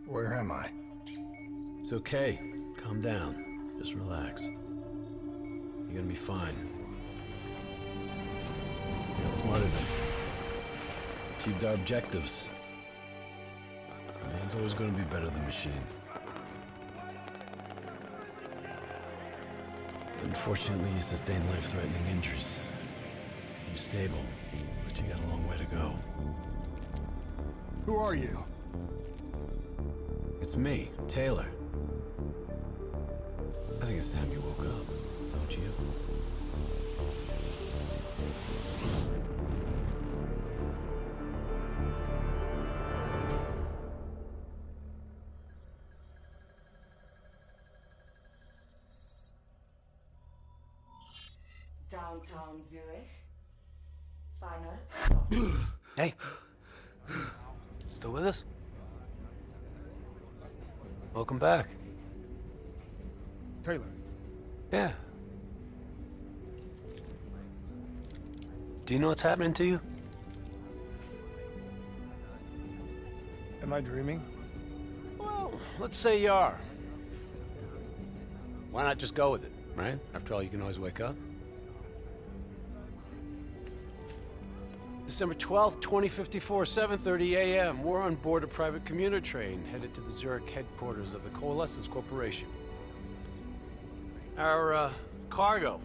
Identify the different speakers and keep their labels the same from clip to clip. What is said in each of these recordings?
Speaker 1: Where am I?
Speaker 2: It's okay. Calm down. Just relax. You're gonna be fine. You got smarter than achieved our objectives. Man's always gonna be better than machine. Unfortunately, you sustained life-threatening injuries. You're stable, but you got a long way to go.
Speaker 1: Who are you?
Speaker 2: It's me, Taylor. I think it's time you woke up, don't you?
Speaker 3: Downtown Zurich. Final stop.
Speaker 2: Hey! Still with us? Welcome back.
Speaker 1: Taylor.
Speaker 2: Yeah. Do you know what's happening to you?
Speaker 1: Am I dreaming?
Speaker 2: Well, let's say you are. Why not just go with it, right? After all, you can always wake up. December 12th, 2054, 7:30 a.m. We're on board a private commuter train headed to the Zurich headquarters of the Coalescence Corporation. Our cargo,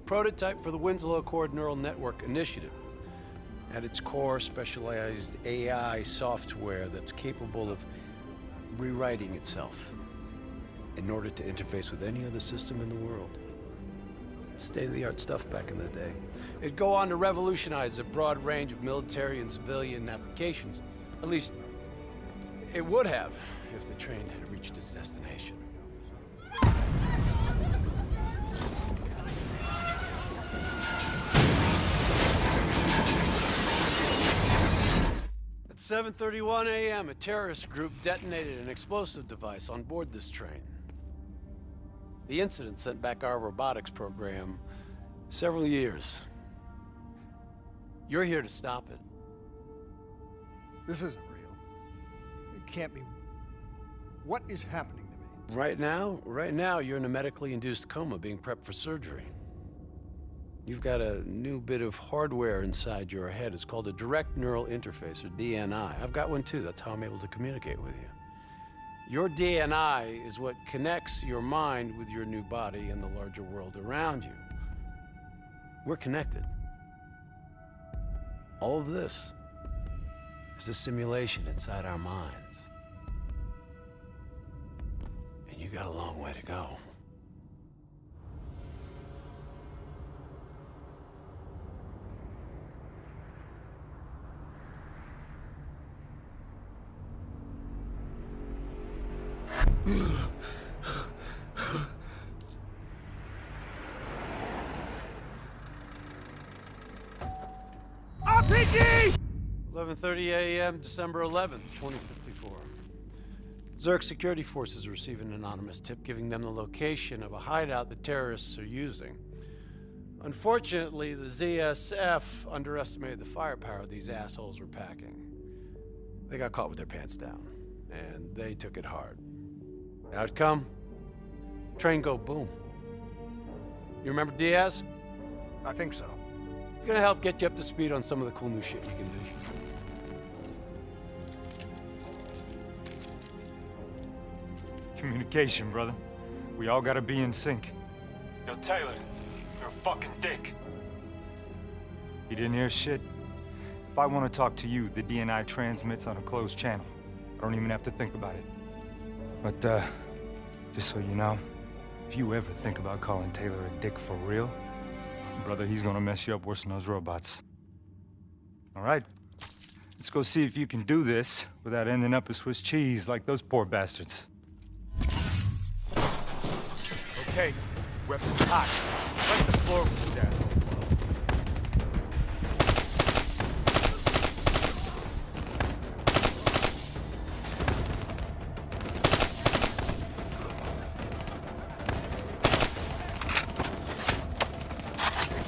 Speaker 2: prototype for the Winslow Accord Neural Network Initiative. At its core, specialized AI software that's capable of rewriting itself in order to interface with any other system in the world. State-of-the-art stuff back in the day. It'd go on to revolutionize a broad range of military and civilian applications. At least, it would have if the train had reached its destination. At 7:31 a.m., a terrorist group detonated an explosive device on board this train. The incident sent back our robotics program several years. You're here to stop it.
Speaker 1: This isn't real. It can't be. What is happening to me?
Speaker 2: Right now, you're in a medically induced coma being prepped for surgery. You've got a new bit of hardware inside your head. It's called a direct neural interface, or DNI. I've got one too. That's how I'm able to communicate with you. Your DNI is what connects your mind with your new body and the larger world around you. We're connected. All of this is a simulation inside our minds. And you got a long way to go.
Speaker 1: RPG!
Speaker 2: 11:30 a.m., December 11th, 2054. Zurich security forces receive an anonymous tip giving them the location of a hideout the terrorists are using. Unfortunately, the ZSF underestimated the firepower these assholes were packing. They got caught with their pants down, and they took it hard. Outcome? Train go boom. You remember Diaz?
Speaker 1: I think so.
Speaker 2: Gonna help get you up to speed on some of the cool new shit you can do.
Speaker 4: Communication, brother. We all gotta be in sync. Yo, Taylor, you're a fucking dick. You didn't hear shit? If I want to talk to you, the DNI transmits on a closed channel. I don't even have to think about it. But, just so you know, if you ever think about calling Taylor a dick for real, brother, he's gonna mess you up worse than those robots. All right, let's go see if you can do this without ending up as Swiss cheese like those poor bastards.
Speaker 1: Okay, weapons hot. Wipe the floor with that.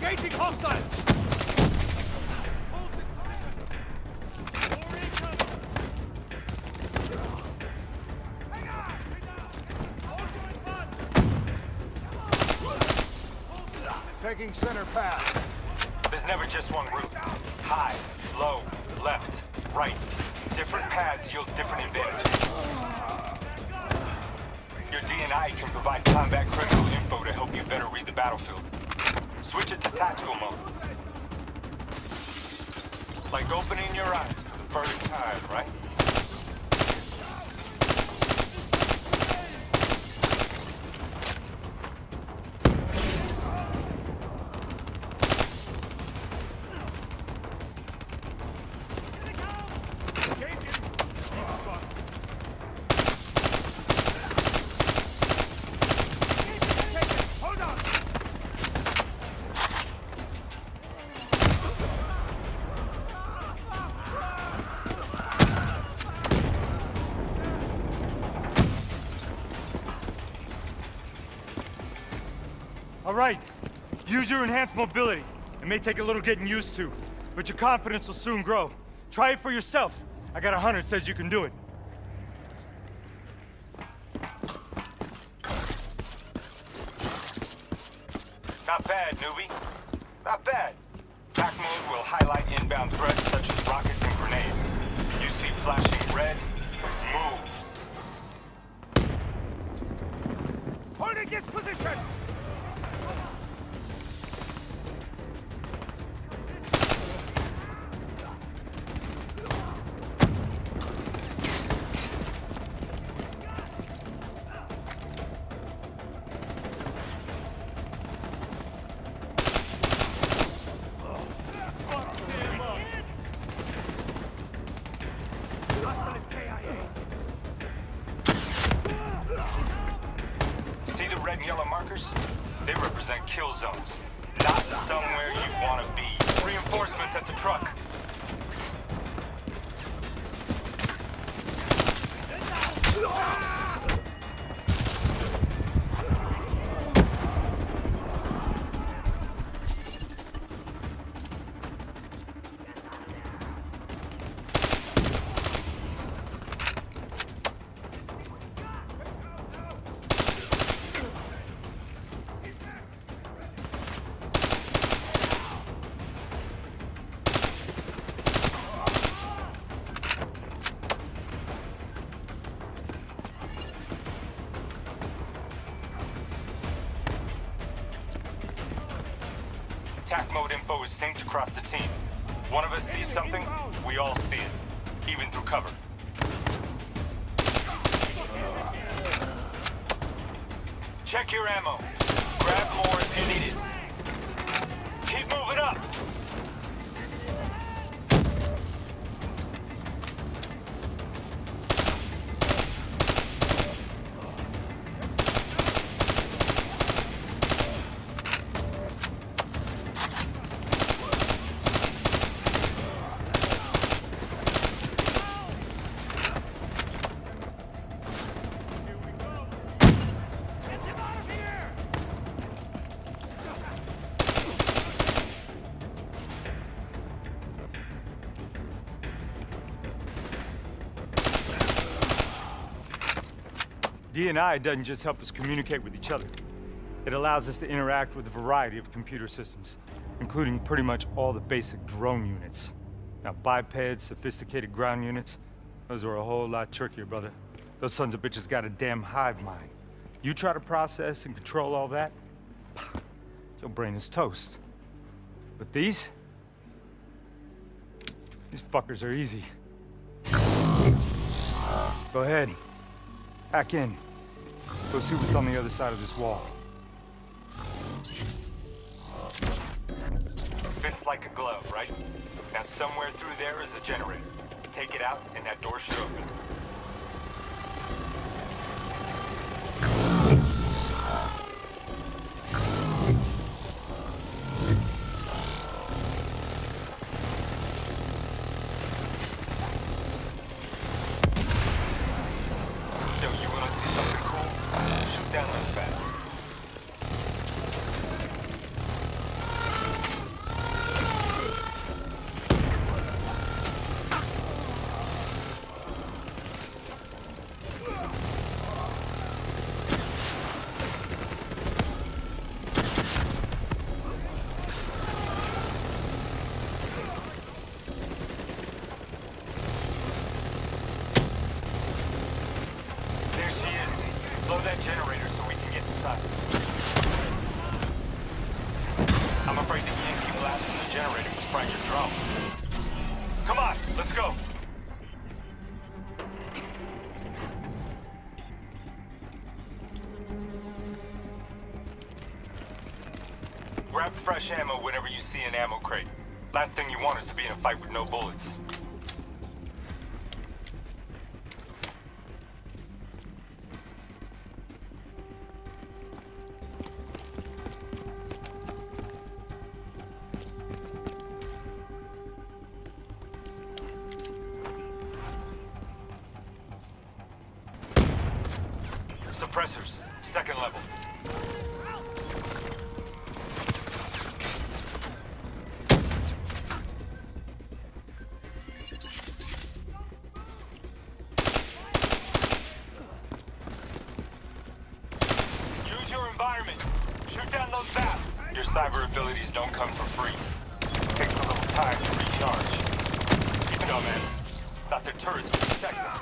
Speaker 4: Engaging hostiles!
Speaker 1: Taking center path.
Speaker 4: There's never just one route. High, low, left, right. Different paths yield different advantages. Your DNI can provide combat critical info to help you better read the battlefield. Switch it to tactical mode. Like opening your eyes for the first time, right? All right, use your enhanced mobility. It may take a little getting used to, but your confidence will soon grow. Try it for yourself. I got a hunter that says you can do it. Not bad, newbie. Not bad. Attack mode will highlight inbound threats such as rockets and grenades. You see flashing red, move. Holding this position! See the red and yellow markers? They represent kill zones. Not somewhere you want to be. Reinforcements at the truck. Attack mode info is synced across the team. One of us sees something, we all see it, even through cover. Check your ammo. Grab more if you need it. Keep moving up! DNI doesn't just help us communicate with each other. It allows us to interact with a variety of computer systems, including pretty much all the basic drone units. Now, bipeds, sophisticated ground units, those are a whole lot trickier, brother. Those sons of bitches got a damn hive mind. You try to process and control all that, your brain is toast. But these fuckers are easy. Go ahead. Back in. Go see what's on the other side of this wall. Fits like a glove, right? Now somewhere through there is a generator. Take it out and that door should open. Blow that generator so we can get inside. I'm afraid the EMP blast from the generator was frying your drum. Come on, let's go. Grab fresh ammo whenever you see an ammo crate. Last thing you want is to be in a fight with no bullets. Suppressors, second level. Use your environment. Shoot down those bats. Your cyber abilities don't come for free. It takes a little time to recharge. Keep it on, man. Thought their turrets would protect them.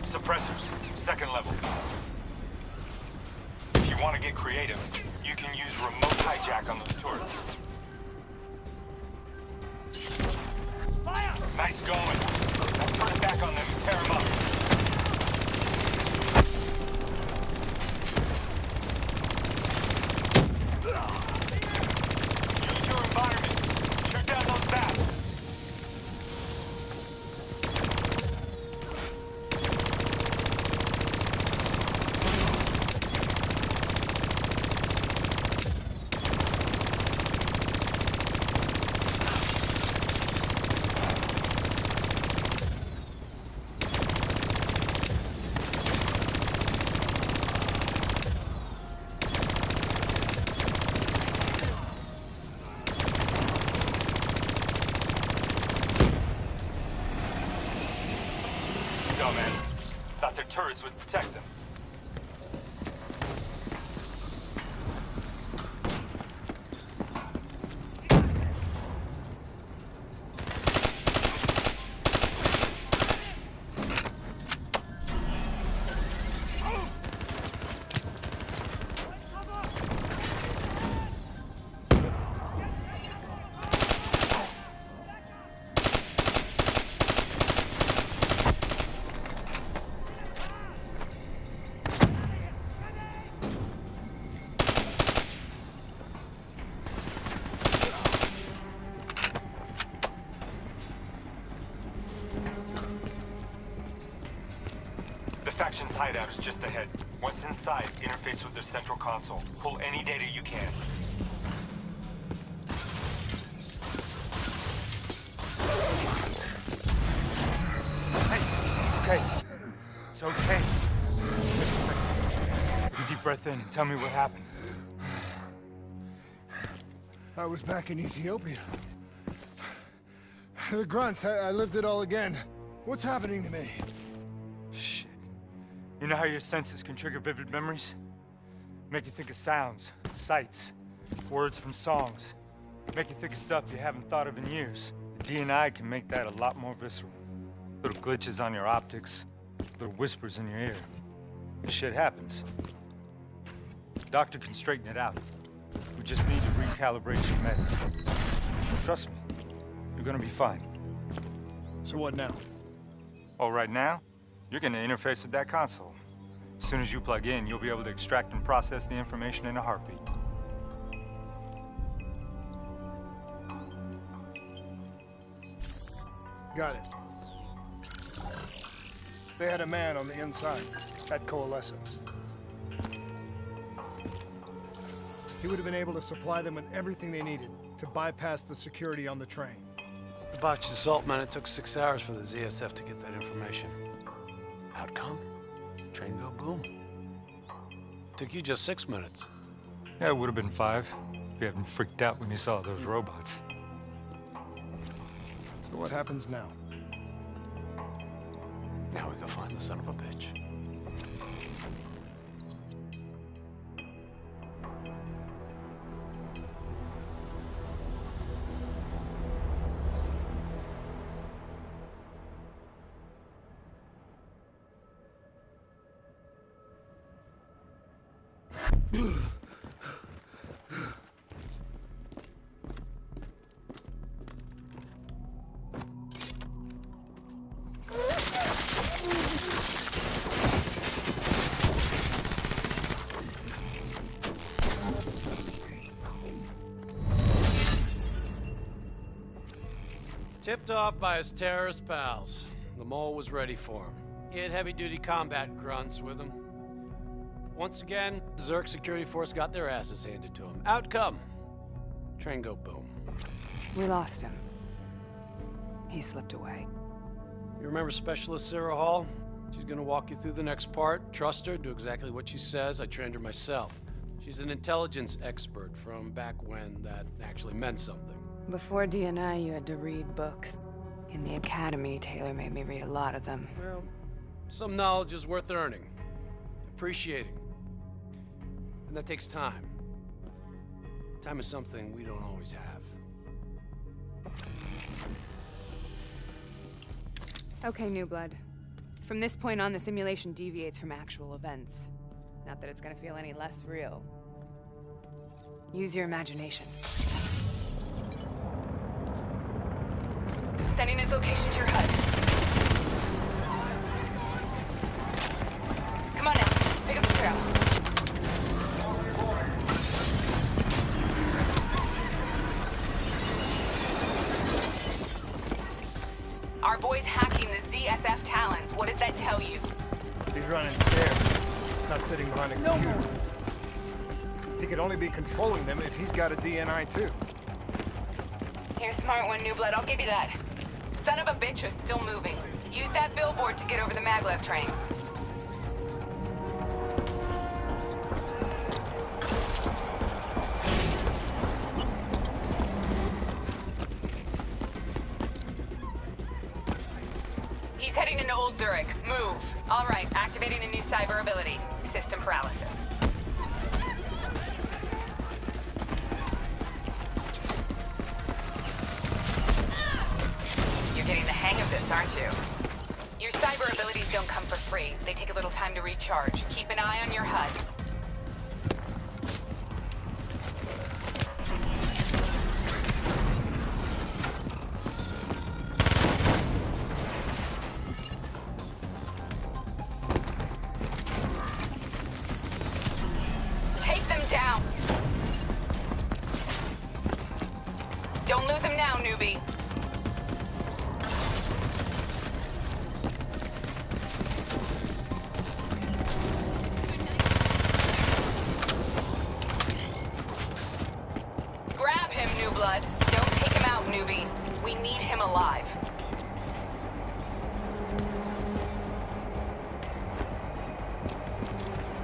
Speaker 4: Suppressors, second level. If you want to get creative, you can use remote hijack on those turrets. Nice going. Now turn it back on them and tear them up. Use your environment. Shoot down those bats. Man. Thought their turrets would protect them. The faction's hideout is just ahead. Once inside, interface with their central console. Pull any data you can. Hey, it's okay. It's okay. Just take a second. Take a deep breath in and tell me what happened.
Speaker 1: I was back in Ethiopia. The grunts, I lived it all again. What's happening to me?
Speaker 4: Shit. You know how your senses can trigger vivid memories? Make you think of sounds, sights, words from songs. Make you think of stuff you haven't thought of in years. It DNI can make that a lot more visceral. Little glitches on your optics, little whispers in your ear. This shit happens. Doctor can straighten it out. We just need to recalibrate your meds. Trust me, you're gonna be fine.
Speaker 1: So what now?
Speaker 4: Oh, right now, you're gonna interface with that console. As soon as you plug in, you'll be able to extract and process the information in a heartbeat.
Speaker 1: Got it. They had a man on the inside at Coalescence. He would have been able to supply them with everything they needed to bypass the security on the train.
Speaker 2: The botched assault, man, it took 6 hours for the ZSF to get that information. Outcome? Train go boom. Took you just 6 minutes.
Speaker 4: Yeah, it would have been 5 if you hadn't freaked out when you saw those robots.
Speaker 1: So what happens now?
Speaker 2: Now we go find the son of a bitch. Tipped off by his terrorist pals, the mole was ready for him. He had heavy-duty combat grunts with him. Once again, the Zurich security force got their asses handed to him. Outcome: train go boom.
Speaker 5: We lost him. He slipped away.
Speaker 2: You remember Specialist Sarah Hall? She's gonna walk you through the next part. Trust her, do exactly what she says. I trained her myself. She's an intelligence expert from back when that actually meant something.
Speaker 5: Before DNI, you had to read books. In the academy, Taylor made me read a lot of them.
Speaker 2: Well, some knowledge is worth earning, appreciating. And that takes time. Time is something we don't always have.
Speaker 5: Okay, New Blood. From this point on, the simulation deviates from actual events. Not that it's gonna feel any less real. Use your imagination.
Speaker 3: Sending his location to your HUD. Come on now, pick up the trail. Our boy's hacking the ZSF talents. What does that tell you?
Speaker 1: He's running stairs, not sitting behind a computer. He could only be controlling them if he's got a DNI too.
Speaker 3: You're a smart one, New Blood. I'll give you that. Son of a bitch is still moving. Use that billboard to get over the maglev train. He's heading into Old Zurich. Move. All right, activating a new cyber ability. System paralysis. Getting the hang of this, aren't you? Your cyber abilities don't come for free. They take a little time to recharge. Keep an eye on your HUD. Take them down! Don't lose him now, newbie. Blood. Don't take him out, newbie. We need him alive.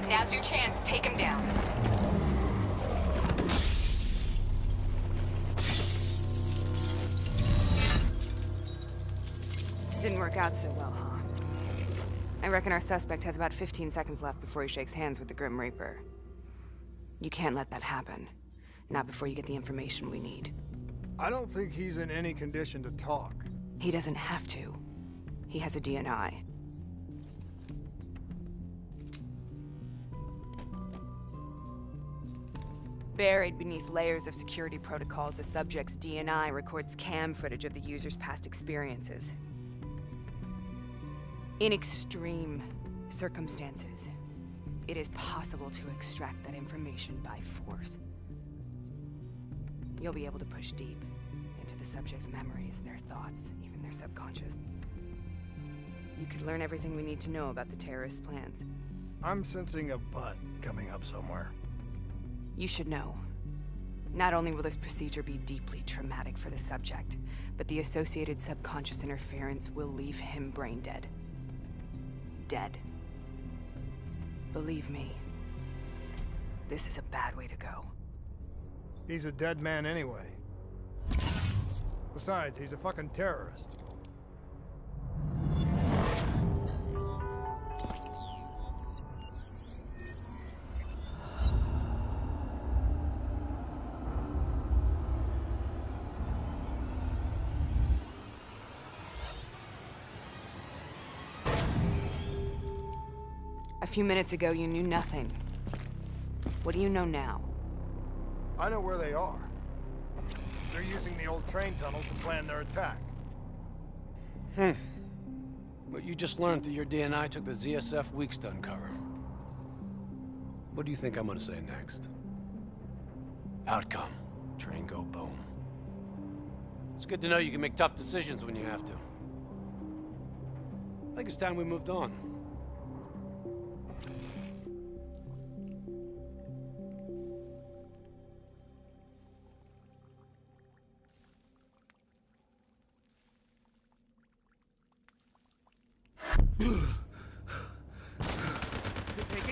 Speaker 3: Now's your chance. Take him down.
Speaker 5: Didn't work out so well, huh? I reckon our suspect has about 15 seconds left before he shakes hands with the Grim Reaper. You can't let that happen. Not before you get the information we need.
Speaker 1: I don't think he's in any condition to talk.
Speaker 5: He doesn't have to. He has a DNI. Buried beneath layers of security protocols, the subject's DNI records cam footage of the user's past experiences. In extreme circumstances, it is possible to extract that information by force. You'll be able to push deep into the subject's memories, their thoughts, even their subconscious. You could learn everything we need to know about the terrorist plans.
Speaker 1: I'm sensing a butt coming up somewhere.
Speaker 5: You should know. Not only will this procedure be deeply traumatic for the subject, but the associated subconscious interference will leave him brain dead. Dead. Believe me, this is a bad way to go.
Speaker 1: He's a dead man anyway. Besides, he's a fucking terrorist.
Speaker 5: A few minutes ago, you knew nothing. What do you know now?
Speaker 1: I know where they are. They're using the old train tunnel to plan their attack.
Speaker 2: But you just learned that your DNI took the ZSF weeks to uncover. What do you think I'm gonna say next? Outcome. Train go boom. It's good to know you can make tough decisions when you have to. I think it's time we moved on.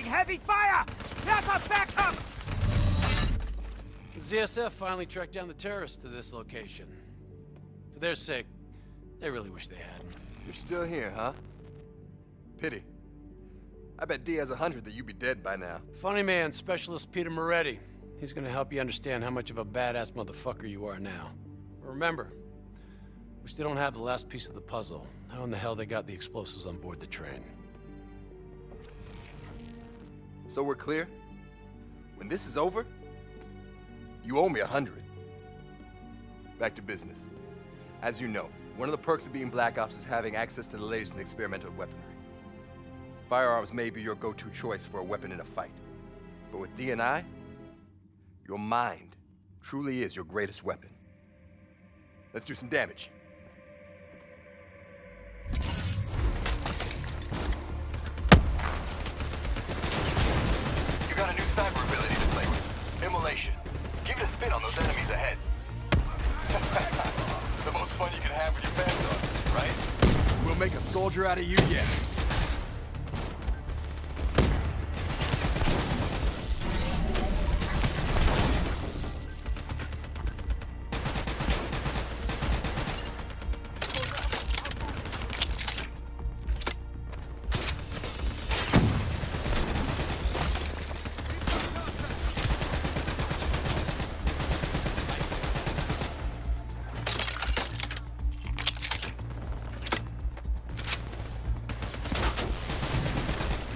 Speaker 6: Heavy fire! There's a backup!
Speaker 2: The ZSF finally tracked down the terrorists to this location. For their sake, they really wish they had.
Speaker 7: You're still here, huh? Pity. I bet D has 100 that you'd be dead by now.
Speaker 2: Funny man, Specialist Peter Moretti. He's gonna help you understand how much of a badass motherfucker you are now. Remember, we still don't have the last piece of the puzzle. How in the hell they got the explosives on board the train?
Speaker 7: So we're clear? When this is over, you owe me 100. Back to business. As you know, one of the perks of being Black Ops is having access to the latest in experimental weaponry. Firearms may be your go-to choice for a weapon in a fight. But with DNI, your mind truly is your greatest weapon. Let's do some damage. You got a new cyber ability to play with. Immolation. Give it a spin on those enemies ahead. The most fun you can have with your pants on, right? We'll make a soldier out of you yet.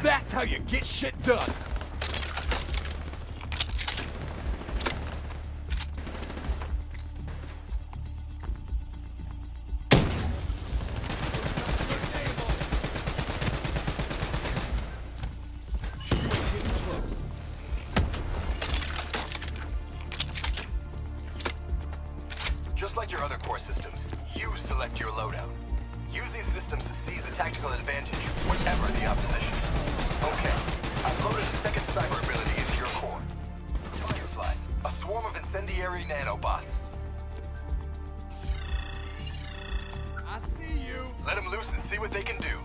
Speaker 7: That's how you get shit done! Just like your other core systems, you select your loadout. Use these systems to seize the tactical advantage, whatever the opposition. Okay, I've loaded a second cyber ability into your core. Fireflies, a swarm of incendiary nanobots.
Speaker 6: I see you.
Speaker 7: Let them loose and see what they can do.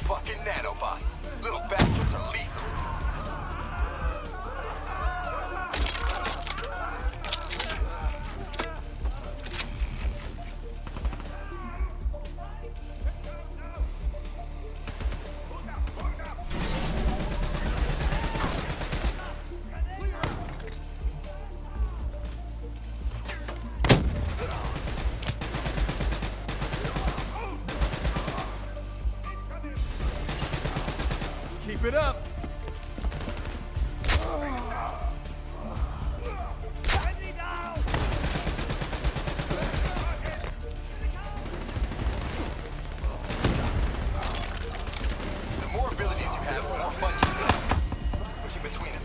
Speaker 7: Fucking nanobots. Little bastards are lethal.
Speaker 6: Enemy down!
Speaker 7: The more abilities you have, the more fun you have. Pushing between them.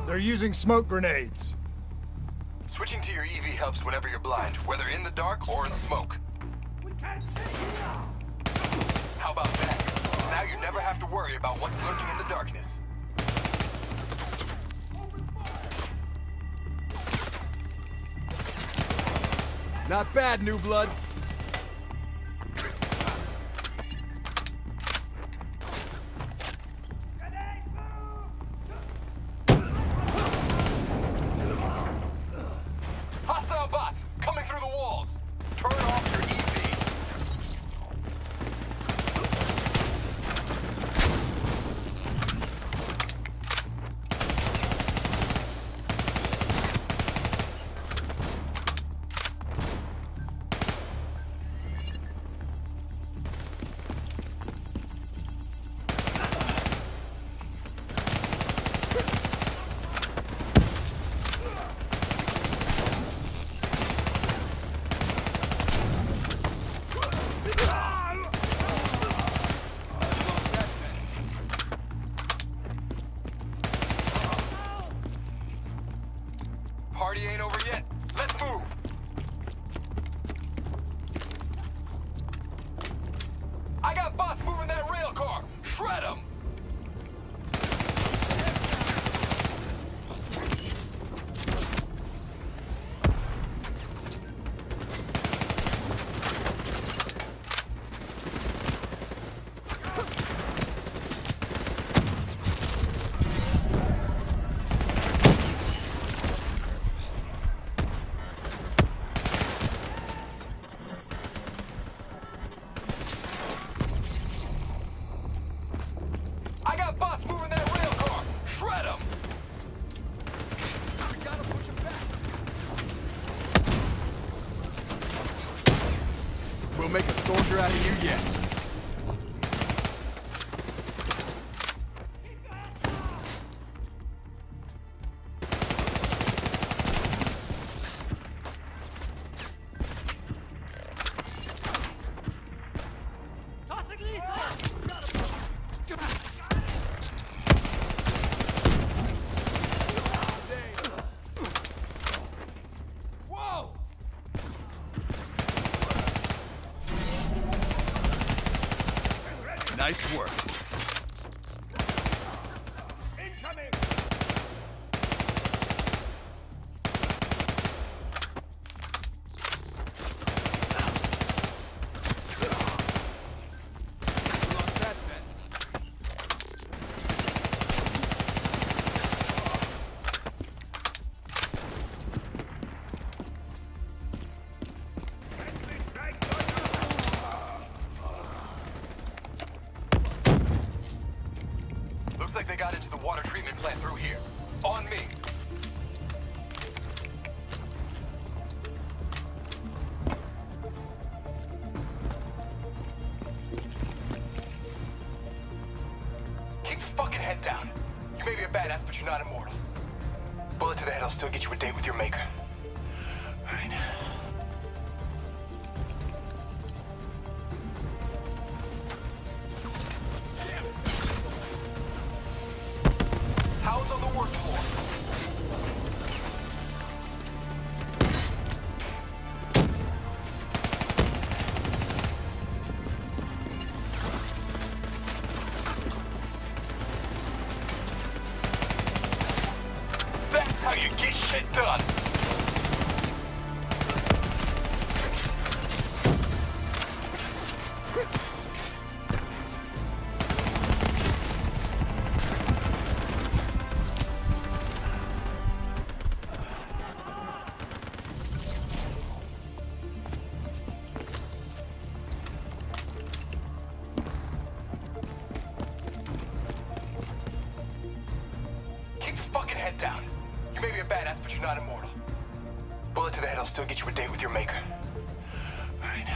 Speaker 1: They're using smoke grenades.
Speaker 7: Switching to your EV helps whenever you're blind, whether in the dark or in smoke.
Speaker 6: We can't take you now!
Speaker 7: How about that? Now you never have to worry about what's lurking in the darkness. Not bad, new blood. Hostile bots coming through the walls. Turn off your EV. Party ain't over yet. Let's move. I got bots moving that rail car. Shred them. I got bots moving that rail car. Shred them. We gotta push them back. We'll make a soldier out of you yet.
Speaker 6: Tossing lethal!
Speaker 7: Whoa! Nice work.
Speaker 6: Incoming!
Speaker 7: Lost that bet.
Speaker 6: Enemy strike gunner!
Speaker 7: Looks like they got into the water treatment plant through here. On me. Keep your fucking head down. You may be a badass, but you're not immortal. Bullet to the head will still get you a date with your maker. All right. How's on the work floor? around here. Get shit done. Keep your fucking head down. You may be a badass, but you're not immortal. Bullet to the head will still get you a date with your maker. All right.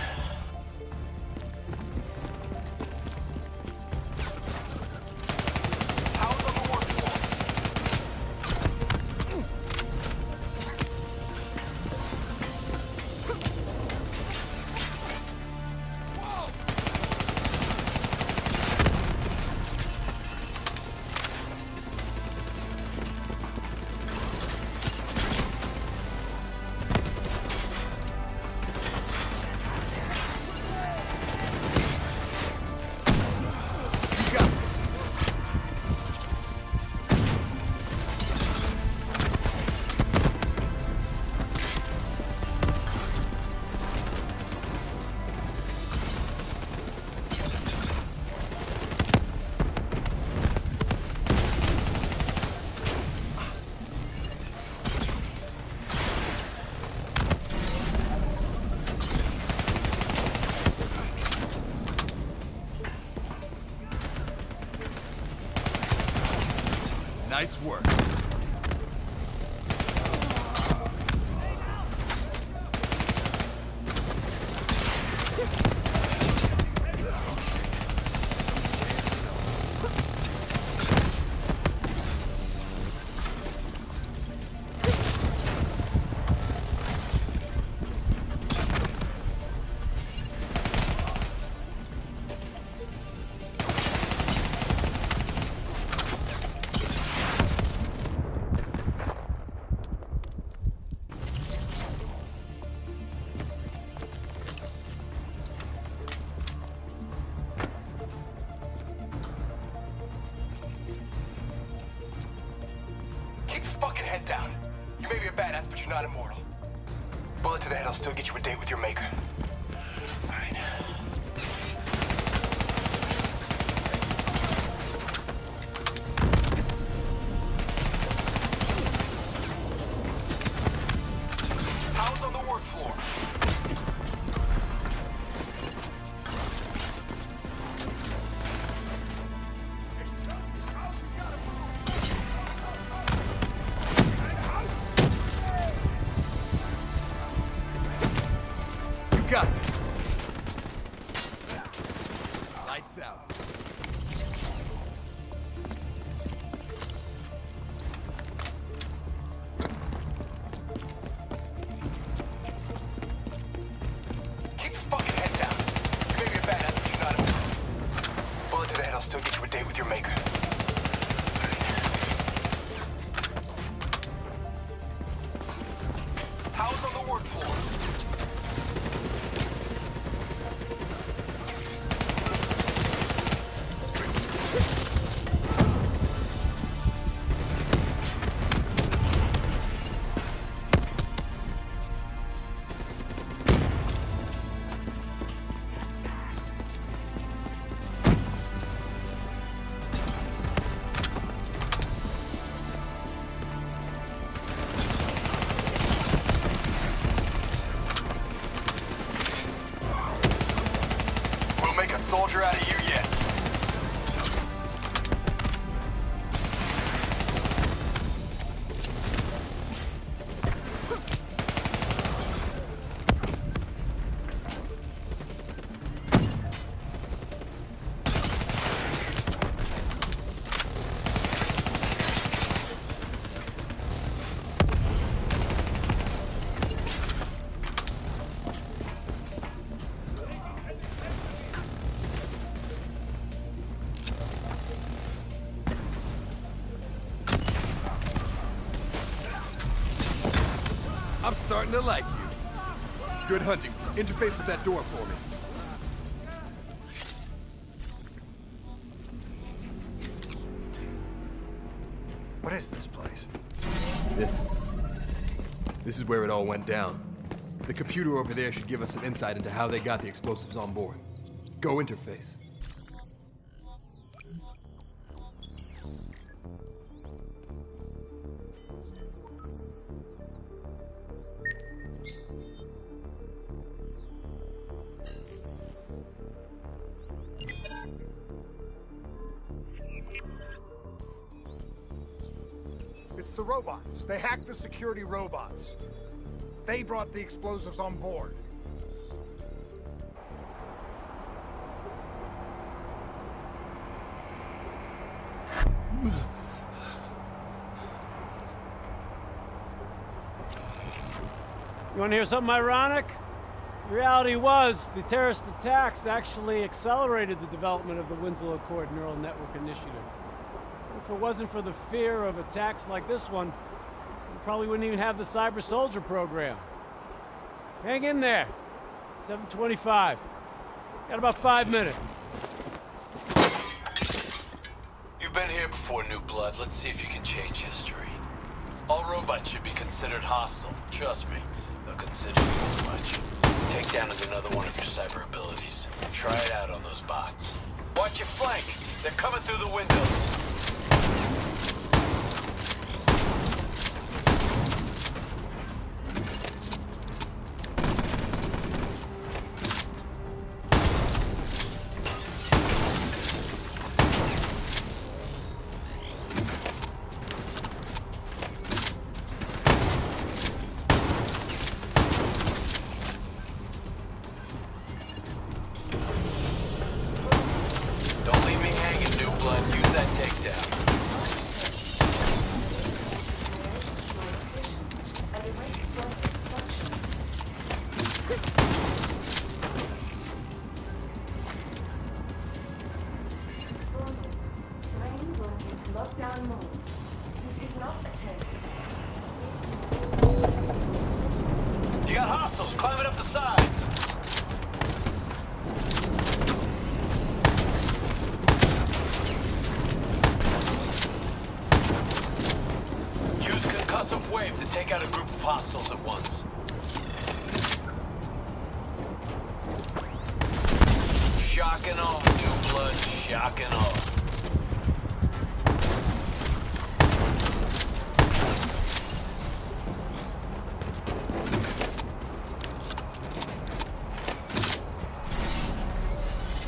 Speaker 7: How's on the work floor? You got it. Nice work. Keep your fucking head down. You may be a badass, but you're not immortal. Bullet to the head will still get you a date with your maker. All right. How's on the work floor? You got it. Lights out. Keep your fucking head down. You may be a badass, but you're not immortal. Bullet to the head will still get you a date with your maker. How's on the work floor? We'll make a soldier out of you yet. I'm starting to like you. Good hunting. Interface with that door for me.
Speaker 1: What is this place?
Speaker 7: This is where it all went down. The computer over there should give us some insight into how they got the explosives on board. Go interface.
Speaker 1: It's the robots. They hacked the security robots. They brought the explosives on board.
Speaker 2: You want to hear something ironic? The reality was, the terrorist attacks actually accelerated the development of the Winslow Accord Neural Network Initiative. If it wasn't for the fear of attacks like this one, we probably wouldn't even have the Cyber Soldier program. Hang in there. 7:25. Got about 5 minutes.
Speaker 8: You've been here before, New Blood. Let's see if you can change history. All robots should be considered hostile. Trust me, they'll consider you as much. Takedown is another one of your cyber abilities. Try it out on those bots. Watch your flank. They're coming through the windows. Don't leave me hanging, New Blood. Use that takedown.
Speaker 9: Lockdown mode. This is not a test.
Speaker 8: You got hostiles climbing up the sides. Use concussive wave to take out a group of hostiles at once. Shock and awe, New Blood. Shock and awe.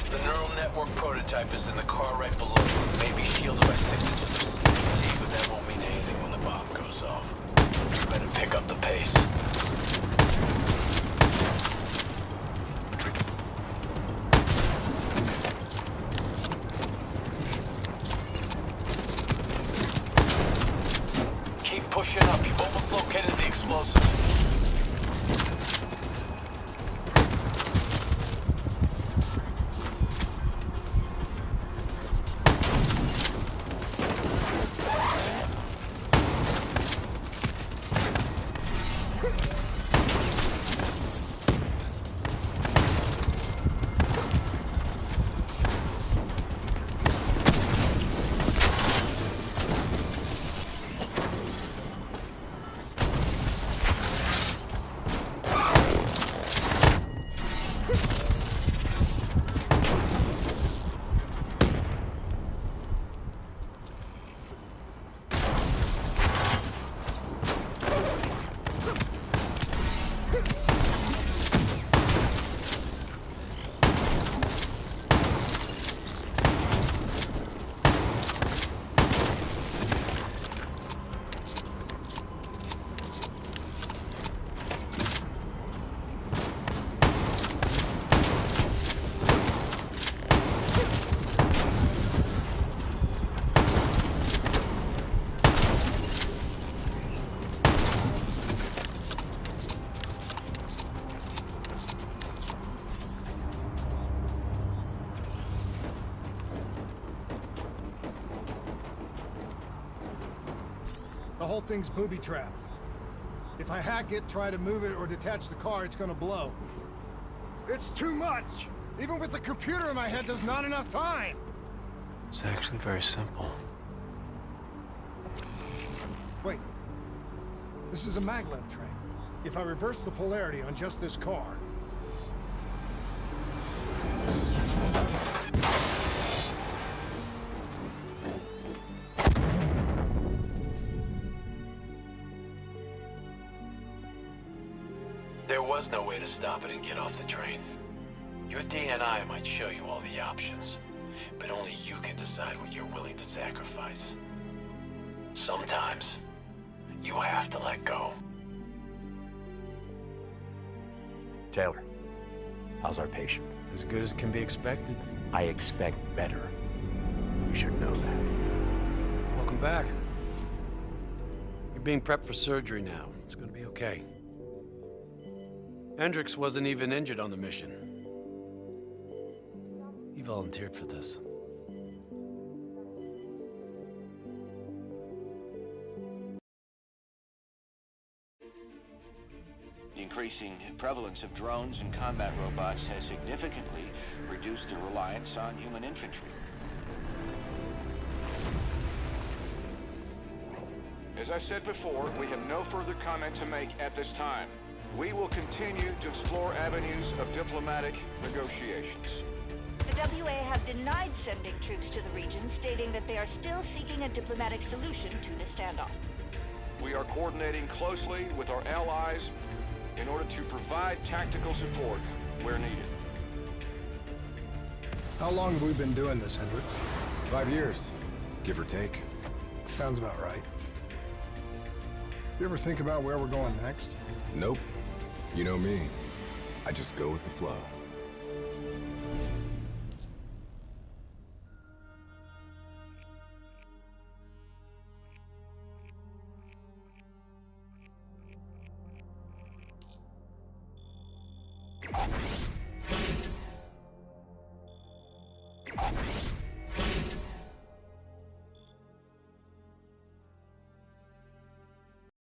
Speaker 8: The neural network prototype is in the car right below you. Maybe shielded by 6 inches of CCT, but that won't mean anything when the bomb goes off. You better pick up the pace. Keep pushing up. You've almost located the explosive.
Speaker 1: The whole thing's booby-trapped. If I hack it, try to move it, or detach the car, it's gonna blow. It's too much! Even with the computer in my head, there's not enough time!
Speaker 2: It's actually very simple.
Speaker 1: Wait, This is a maglev train. If I reverse the polarity on just this car...
Speaker 8: There was no way to stop it and get off the train. Your DNI might show you all the options, but only you can decide what you're willing to sacrifice. Sometimes, you have to let go.
Speaker 10: Taylor, how's our patient?
Speaker 2: As good as can be expected.
Speaker 10: I expect better. You should know that.
Speaker 2: Welcome back. You're being prepped for surgery now. It's gonna be okay. Hendricks wasn't even injured on the mission. He volunteered for this.
Speaker 11: The increasing prevalence of drones and combat robots has significantly reduced the reliance on human infantry.
Speaker 12: As I said before, we have no further comment to make at this time. We will continue to explore avenues of diplomatic negotiations.
Speaker 13: The WA have denied sending troops to the region, stating that they are still seeking a diplomatic solution to the standoff.
Speaker 12: We are coordinating closely with our allies in order to provide tactical support where needed.
Speaker 1: How long have we been doing this, Hendricks?
Speaker 14: 5 years, give or take.
Speaker 1: Sounds about right. You ever think about where we're going next?
Speaker 14: Nope. You know me. I just go with the flow.